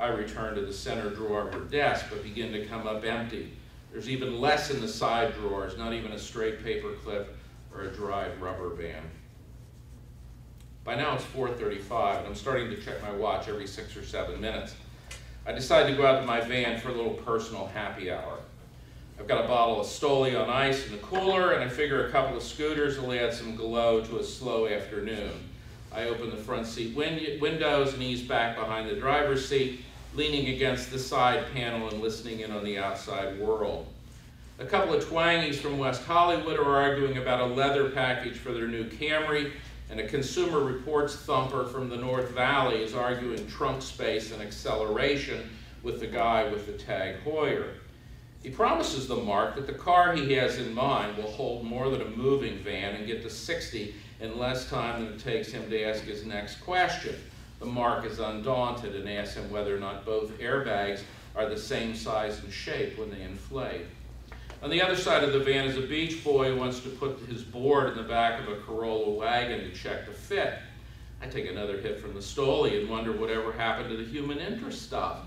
I return to the center drawer of her desk, but begin to come up empty. There's even less in the side drawers, not even a straight paper clip or a dried rubber band. By now it's 4:35, and I'm starting to check my watch every 6 or 7 minutes. I decide to go out to my van for a little personal happy hour. I've got a bottle of Stoli on ice in the cooler, and I figure a couple of scooters will add some glow to a slow afternoon. I open the front seat windows and ease back behind the driver's seat, leaning against the side panel and listening in on the outside world. A couple of twangies from West Hollywood are arguing about a leather package for their new Camry, and a Consumer Reports thumper from the North Valley is arguing trunk space and acceleration with the guy with the tag Heuer. He promises the Mark that the car he has in mind will hold more than a moving van and get to 60 in less time than it takes him to ask his next question. The Mark is undaunted and asks him whether or not both airbags are the same size and shape when they inflate. On the other side of the van is a beach boy who wants to put his board in the back of a Corolla wagon to check the fit. I take another hit from the Stoli and wonder whatever happened to the human interest stuff.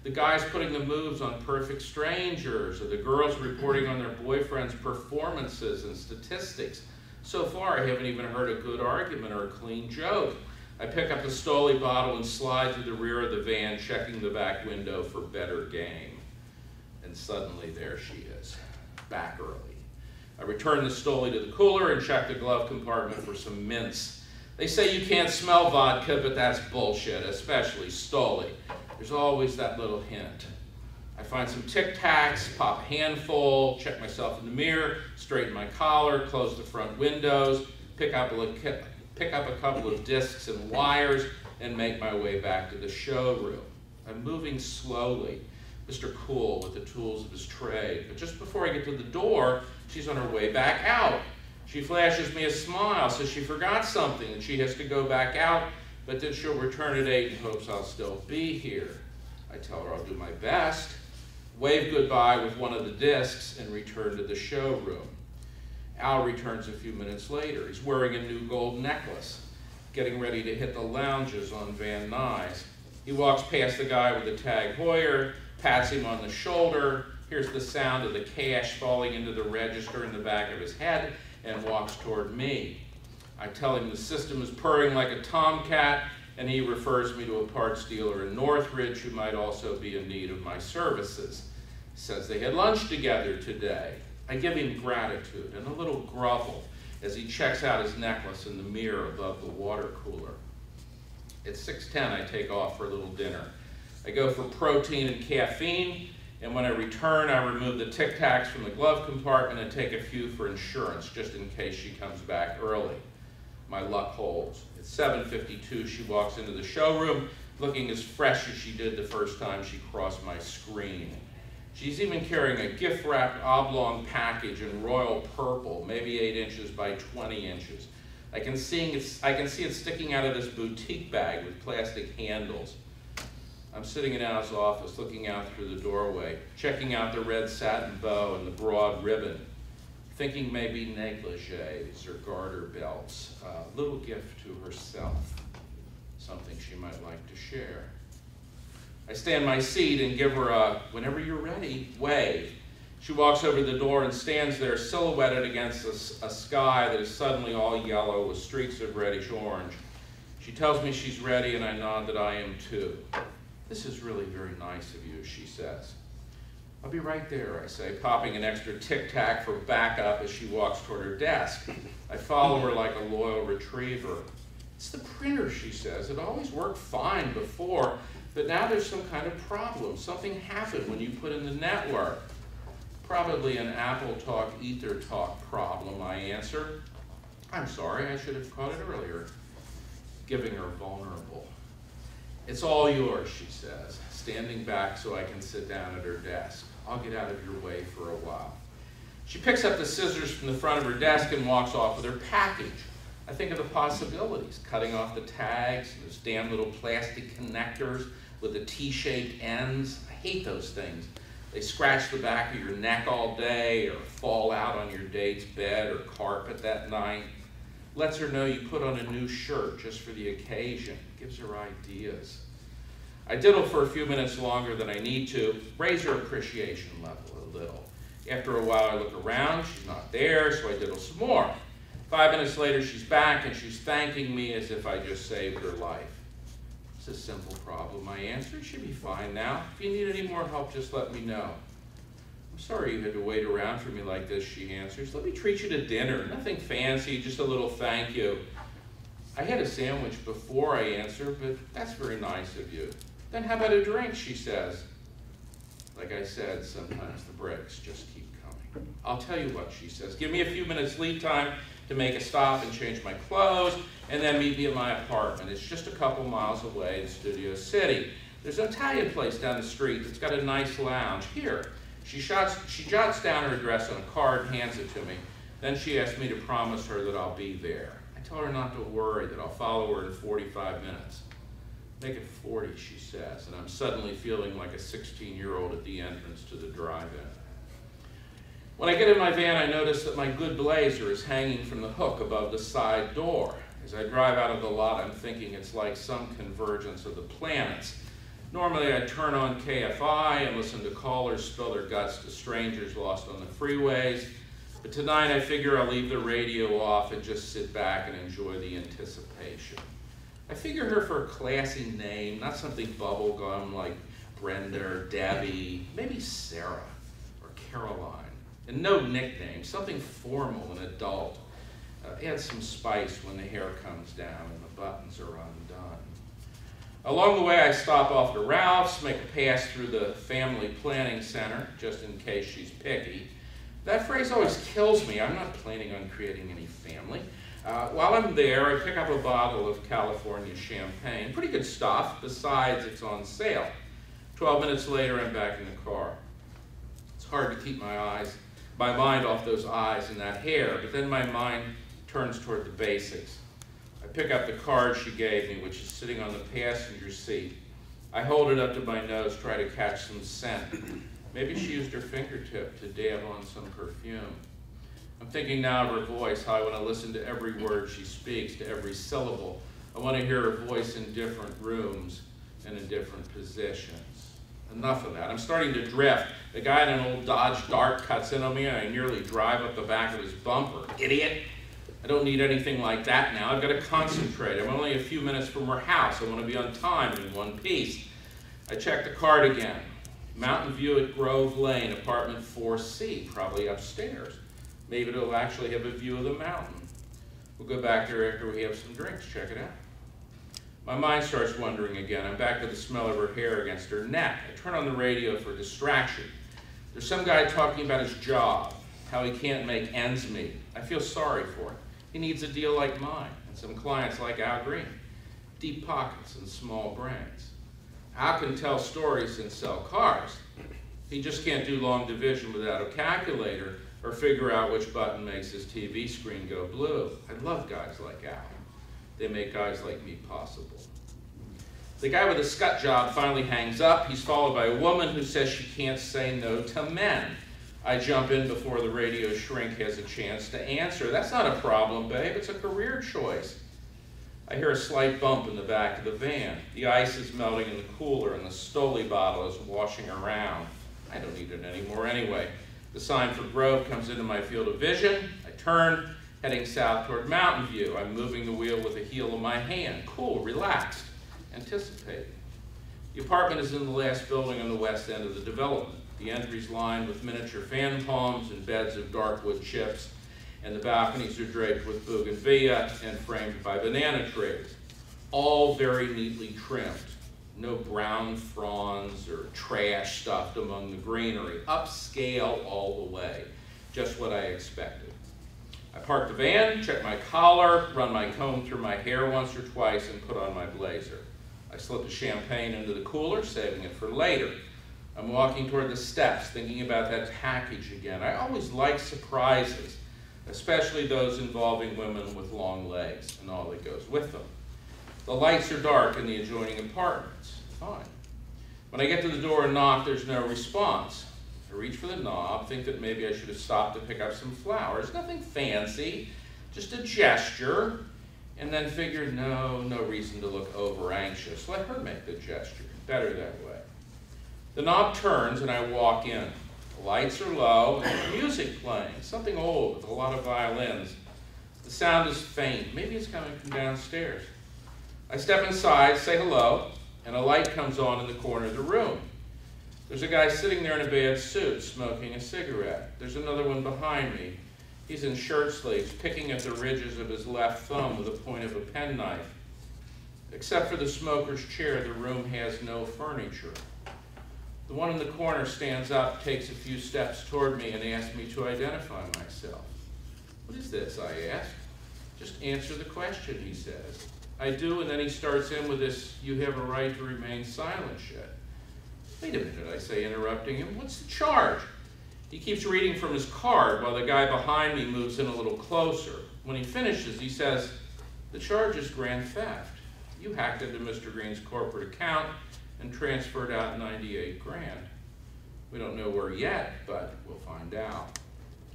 The guys putting the moves on perfect strangers, or the girls reporting on their boyfriends' performances and statistics. So far, I haven't even heard a good argument or a clean joke. I pick up the Stoli bottle and slide to the rear of the van, checking the back window for better game. And suddenly there she is, back early. I return the Stoli to the cooler and check the glove compartment for some mints. They say you can't smell vodka, but that's bullshit, especially Stoli. There's always that little hint. I find some Tic Tacs, pop a handful, check myself in the mirror, straighten my collar, close the front windows, pick up a couple of discs and wires, and make my way back to the showroom. I'm moving slowly, Mr. Cool with the tools of his trade. But just before I get to the door, she's on her way back out. She flashes me a smile, says she forgot something and she has to go back out, but that she'll return at 8 and hopes I'll still be here. I tell her I'll do my best, wave goodbye with one of the discs, and return to the showroom. Al returns a few minutes later. He's wearing a new gold necklace, getting ready to hit the lounges on Van Nuys. He walks past the guy with the tag Heuer, pats him on the shoulder, hears the sound of the cash falling into the register in the back of his head, and walks toward me. I tell him the system is purring like a tomcat, and he refers me to a parts dealer in Northridge who might also be in need of my services. He says they had lunch together today. I give him gratitude and a little grovel as he checks out his necklace in the mirror above the water cooler. At 6:10, I take off for a little dinner. I go for protein and caffeine, and when I return, I remove the Tic Tacs from the glove compartment and take a few for insurance, just in case she comes back early. My luck holds. At 7:52, she walks into the showroom, looking as fresh as she did the first time she crossed my screen. She's even carrying a gift-wrapped oblong package in royal purple, maybe 8 inches by 20 inches. I can see it sticking out of this boutique bag with plastic handles. I'm sitting in Al's office, looking out through the doorway, checking out the red satin bow and the broad ribbon, thinking maybe negligees or garter belts, a little gift to herself, something she might like to share. I stand in my seat and give her a, whenever you're ready, wave. She walks over to the door and stands there silhouetted against a sky that is suddenly all yellow with streaks of reddish orange. She tells me she's ready, and I nod that I am too. This is really very nice of you, she says. I'll be right there, I say, popping an extra Tic Tac for backup as she walks toward her desk. I follow her like a loyal retriever. It's the printer, she says. It always worked fine before, but now there's some kind of problem. Something happened when you put in the network. Probably an Apple Talk, Ether Talk problem, I answer. I'm sorry, I should have caught it earlier. Giving her vulnerable. It's all yours, she says, standing back so I can sit down at her desk. I'll get out of your way for a while. She picks up the scissors from the front of her desk and walks off with her package. I think of the possibilities, cutting off the tags, those damn little plastic connectors with the T-shaped ends. I hate those things. They scratch the back of your neck all day or fall out on your date's bed or carpet that night. Lets her know you put on a new shirt just for the occasion. Gives her ideas. I diddle for a few minutes longer than I need to, raise her appreciation level a little. After a while, I look around, she's not there, so I diddle some more. 5 minutes later, she's back, and she's thanking me as if I just saved her life. It's a simple problem, I answer. She'll be fine now. If you need any more help, just let me know. I'm sorry you had to wait around for me like this, she answers. Let me treat you to dinner. Nothing fancy, just a little thank you. I had a sandwich before, I answer, but that's very nice of you. Then how about a drink, she says. Like I said, sometimes the breaks just keep coming. I'll tell you what, she says. Give me a few minutes lead time to make a stop and change my clothes, and then meet me at my apartment. It's just a couple miles away in Studio City. There's an Italian place down the street that's got a nice lounge. Here. She jots down her address on a card and hands it to me. Then she asks me to promise her that I'll be there. I tell her not to worry, that I'll follow her in 45 minutes. Make it 40, she says, and I'm suddenly feeling like a 16-year-old at the entrance to the drive-in. When I get in my van, I notice that my good blazer is hanging from the hook above the side door. As I drive out of the lot, I'm thinking it's like some convergence of the planets. Normally, I turn on KFI and listen to callers spill their guts to strangers lost on the freeways. But tonight, I figure I'll leave the radio off and just sit back and enjoy the anticipation. I figure her for a classy name, not something bubblegum like Brenda or Debbie, maybe Sarah or Caroline. And no nickname, something formal and adult. Add some spice when the hair comes down and the buttons are undone. Along the way, I stop off to Ralph's, make a pass through the Family Planning Center, just in case she's picky. That phrase always kills me. I'm not planning on creating any family. While I'm there, I pick up a bottle of California champagne. Pretty good stuff, besides it's on sale. 12 minutes later, I'm back in the car. It's hard to keep my mind off those eyes and that hair, but then my mind turns toward the basics. I pick up the card she gave me, which is sitting on the passenger seat. I hold it up to my nose, try to catch some scent. Maybe she used her fingertip to dab on some perfume. I'm thinking now of her voice, how I want to listen to every word she speaks, to every syllable. I want to hear her voice in different rooms and in different positions. Enough of that. I'm starting to drift. The guy in an old Dodge Dart cuts in on me and I nearly drive up the back of his bumper. Idiot! I don't need anything like that now. I've got to concentrate. I'm only a few minutes from her house. I want to be on time and in one piece. I check the card again. Mountain view at Grove Lane, apartment 4C, probably upstairs. Maybe it'll actually have a view of the mountain. We'll go back there after we have some drinks. Check it out. My mind starts wandering again. I'm back to the smell of her hair against her neck. I turn on the radio for distraction. There's some guy talking about his job, how he can't make ends meet. I feel sorry for him. He needs a deal like mine, and some clients like Al Green. Deep pockets and small brains. Al can tell stories and sell cars. He just can't do long division without a calculator or figure out which button makes his TV screen go blue. I love guys like Al. They make guys like me possible. The guy with the scut job finally hangs up. He's followed by a woman who says she can't say no to men. I jump in before the radio shrink has a chance to answer. That's not a problem, babe. It's a career choice. I hear a slight bump in the back of the van. The ice is melting in the cooler and the Stoli bottle is washing around. I don't need it anymore anyway. The sign for Grove comes into my field of vision. I turn, heading south toward Mountain View. I'm moving the wheel with the heel of my hand. Cool, relaxed, anticipating. The apartment is in the last building on the west end of the development. The entry's lined with miniature fan palms and beds of dark wood chips, and the balconies are draped with bougainvillea and framed by banana trees. All very neatly trimmed. No brown fronds or trash stuffed among the greenery. Upscale all the way. Just what I expected. I park the van, check my collar, run my comb through my hair once or twice, and put on my blazer. I slip the champagne into the cooler, saving it for later. I'm walking toward the steps, thinking about that package again. I always like surprises, especially those involving women with long legs and all that goes with them. The lights are dark in the adjoining apartments. Fine. When I get to the door and knock, there's no response. I reach for the knob, think that maybe I should have stopped to pick up some flowers. Nothing fancy, just a gesture. And then figured, no reason to look over anxious. Let her make the gesture. Better that way. The knob turns and I walk in. The lights are low and there's music playing, something old with a lot of violins. The sound is faint. Maybe it's coming from downstairs. I step inside, say hello, and a light comes on in the corner of the room. There's a guy sitting there in a bad suit, smoking a cigarette. There's another one behind me. He's in shirt sleeves, picking at the ridges of his left thumb with the point of a penknife. Except for the smoker's chair, the room has no furniture. The one in the corner stands up, takes a few steps toward me, and asks me to identify myself. What is this, I ask. Just answer the question, he says. I do, and then he starts in with this, you have a right to remain silent shit. Wait a minute, I say, interrupting him. What's the charge? He keeps reading from his card while the guy behind me moves in a little closer. When he finishes, he says, the charge is grand theft. You hacked into Mr. Green's corporate account and transferred out 98 grand. We don't know where yet, but we'll find out.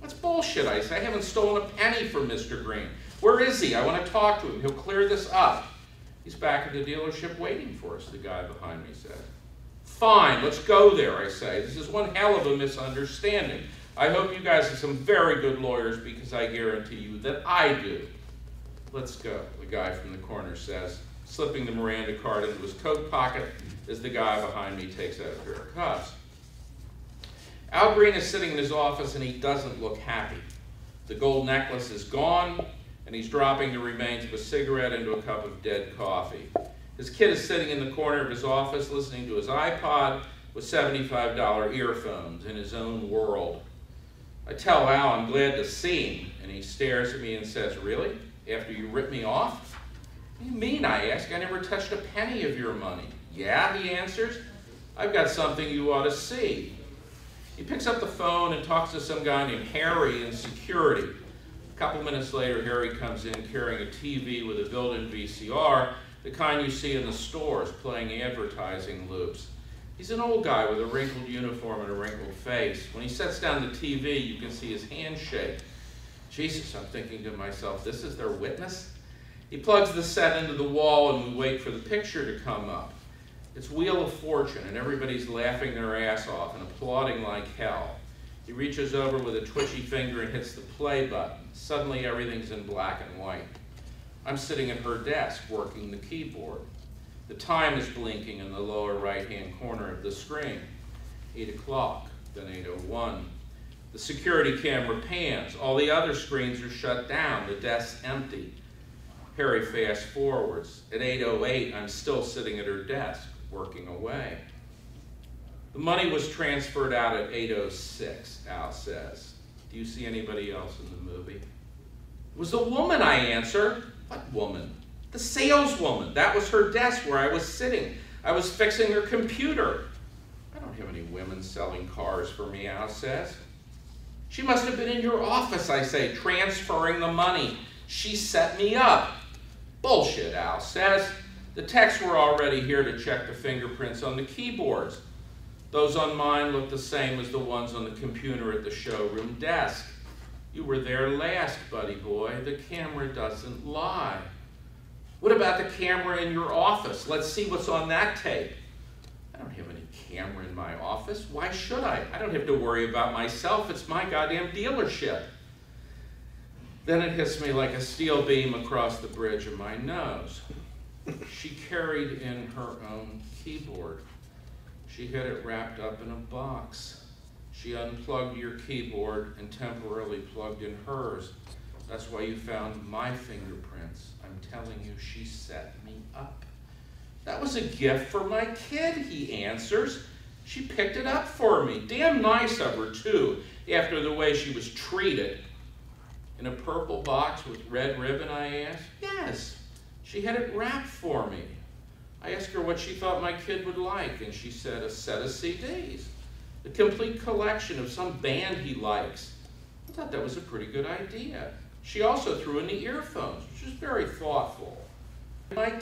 That's bullshit, I say. I haven't stolen a penny from Mr. Green. Where is he? I want to talk to him. He'll clear this up. He's back at the dealership waiting for us, the guy behind me said. Fine, let's go there, I say. This is one hell of a misunderstanding. I hope you guys are some very good lawyers because I guarantee you that I do. Let's go, the guy from the corner says, slipping the Miranda card into his coat pocket as the guy behind me takes out a pair of cuffs. Al Green is sitting in his office and he doesn't look happy. The gold necklace is gone and he's dropping the remains of a cigarette into a cup of dead coffee. His kid is sitting in the corner of his office listening to his iPod with $75 earphones in his own world. I tell Al I'm glad to see him, and he stares at me and says, really? After you ripped me off? What do you mean, I ask? I never touched a penny of your money. Yeah, he answers. I've got something you ought to see. He picks up the phone and talks to some guy named Harry in security. A couple minutes later, Harry comes in carrying a TV with a built-in VCR, the kind you see in the stores playing advertising loops. He's an old guy with a wrinkled uniform and a wrinkled face. When he sets down the TV, you can see his hand shake. Jesus, I'm thinking to myself, this is their witness? He plugs the set into the wall and we wait for the picture to come up. It's Wheel of Fortune and everybody's laughing their ass off and applauding like hell. He reaches over with a twitchy finger and hits the play button. Suddenly everything's in black and white. I'm sitting at her desk working the keyboard. The time is blinking in the lower right-hand corner of the screen. 8 o'clock, then 8:01. The security camera pans. All the other screens are shut down. The desk's empty. Harry fast forwards. At 8:08, I'm still sitting at her desk, working away. The money was transferred out at 8:06, Al says. Do you see anybody else in the movie? It was the woman, I answer. What woman? The saleswoman. That was her desk where I was sitting. I was fixing her computer. I don't have any women selling cars for me, Al says. She must have been in your office, I say, transferring the money. She set me up. Bullshit, Al says. The techs were already here to check the fingerprints on the keyboards. Those on mine look the same as the ones on the computer at the showroom desk. You were there last, buddy boy. The camera doesn't lie. What about the camera in your office? Let's see what's on that tape. I don't have any camera in my office. Why should I? I don't have to worry about myself. It's my goddamn dealership. Then it hits me like a steel beam across the bridge of my nose. She carried in her own keyboard. She had it wrapped up in a box. She unplugged your keyboard and temporarily plugged in hers. That's why you found my fingerprints. I'm telling you, she set me up. That was a gift for my kid, he answers. She picked it up for me. Damn nice of her, too, after the way she was treated. In a purple box with red ribbon, I asked. Yes, she had it wrapped for me. I asked her what she thought my kid would like, and she said a set of CDs. A complete collection of some band he likes. I thought that was a pretty good idea. She also threw in the earphones, which was very thoughtful. My